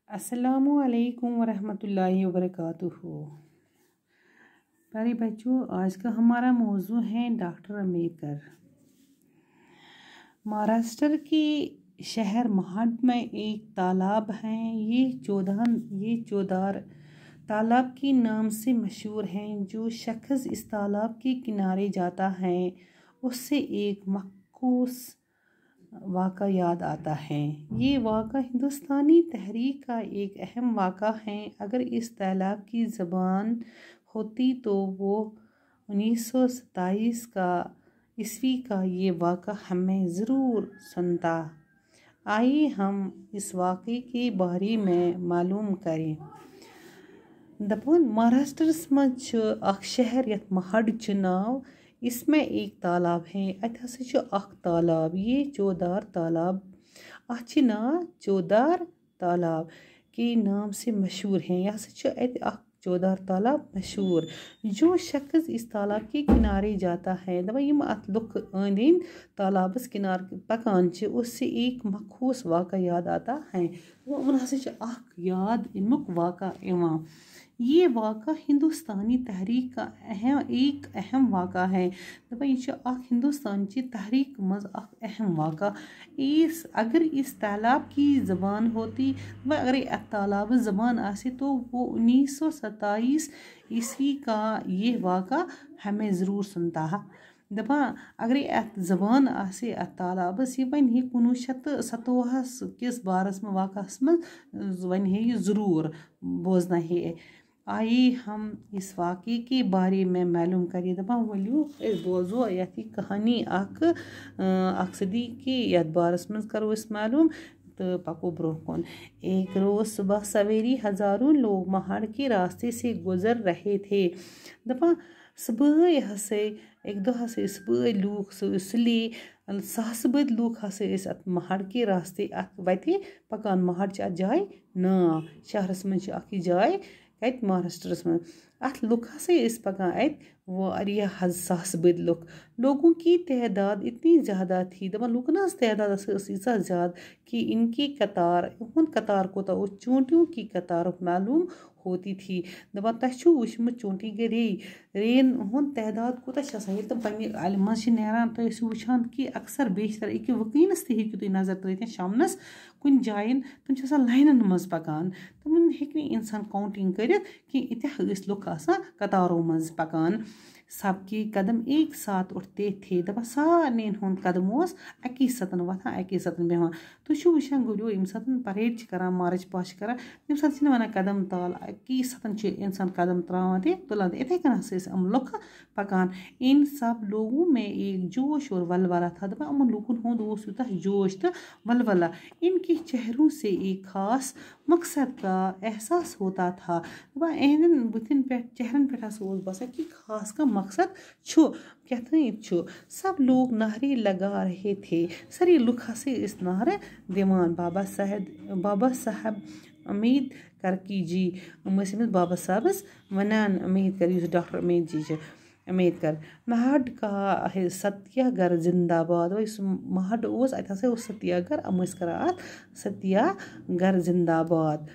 अस्सलामु अलैकुम वरहमतुल्लाहि वबरकातुहू। प्यारे बच्चों, आज का हमारा मौजू है डॉक्टर अम्बेडकर। महाराष्ट्र के शहर महाड में एक तालाब है। ये चौधार तालाब के नाम से मशहूर है। जो शख्स इस तालाब के किनारे जाता है उससे एक मखसूस वाक़ा याद आता है। ये वाक़ा हिंदुस्तानी तहरीक का एक अहम वाक़ा है। अगर इस तालाब की ज़बान होती तो वो 1927 ईस्वी का ये वाक़ा हमें ज़रूर सुनता। आइए हम इस वाक़े के बारे में मालूम करें। दपन महाराष्ट्र मज शहर यथ महाड नाव, इसमें एक तालाब है। अत हसा तालाब, ये चौधार तालाब, अच नाव चौधार तालाब के नाम से मशहूर है। यह हसा चौधार तालाब मशहूर। जो शख्स इस तालाब के किनारे जाता है, दपा यम अत लुक अंदि तालाबस किनार पकान उससे एक मखसूस वाक़ा याद आता है। उन हसा याद अमुक वाक़ा इवान। ये वाक़ा हिंदुस्तानी तहरीक का एक अहम वाक़ा है। दपा यह हिंदुस्तान की तहरीक मज अहम वाक़ा। अगर इस तालाब की ज़बान होती, अगर तालाब ज़बान आसे तो वो 1927 ईस्वी का ये वाक़ा हमें ज़रूर सुनता। दपा अगर अत ज़बान आसे अत तालाबस ये वन 1927 किस बारस में वाक़स में वन है ये ज़रूर बोजना है। आइए हम इस वाक़े के बारे में मालूम करें। दपा वलियो बोजो यथी कहानी अख सदी के यथ बारस में करो इस मालूम तो पको ब्रोह कुन। एक रोज़ सुबह सवेरी हज़ारों लोग महाड़ के रास्ते से गुजर रहे थे। दपा सुबह हसे एक दो हसे सुबह लूख सुली सास बद लूख हसे महाड़ के रास्ते वते पकान। महाड़ जाए ना शहरस में जाए कत महाराष्ट्र में अत लुक हसे पकान अत वारिया सास बद लोगों की तादाद इतनी ज़्यादा थी। दपा लुकन तादाद ईसा ज़्यादा कि इनकी कतार कतार कोता चोंटियों की कतार मालूम होती थी। दपा तु वुचमुत चोंटी गई रेन तादाद कोता तुम पे मज नान तो वुचान कि अक्सर बेशतर एक वकीनस तु नजर त्रित शामनस कुन जायन तुम लाइनन मज पकान। तुम हेक इंसान काउंटिंग कर कि इतः लुक कतारों मज पकान। सबके कदम एक साथ उठते थे। दपा सारे कदम अकी सतन वथान अकी सतन बेहान। तुम वुचान गुड़ो यम सात परेड करान मार्च पास्ट करान तम सात वन कदम ताल अकी सतन इंसान कदम त्रावान तुलान इथे कन लुक पकान। इन सब लोगों में एक जोश और वलवला था। दपा अमन लुकन यूता जोश तो वलवला, इनके चेहरों से एक खास मकसद का एहसास होता था। दपा एहन बुथिन पे चेहरन पे बसा कि खास का मकसद क्या सब लोग नारे लगा रहे थे। सारे लुक हसे इस नारे दिवान बाबा साहब अम्बेडकर की जी बाबा साहबस वनान अम्बेडकर डॉक्टर अम्बेडकर महाड का सत्याग्रह जिंदाबाद। महाड अत सत्याग्रह कर सत्याग्रह जिंदाबाद।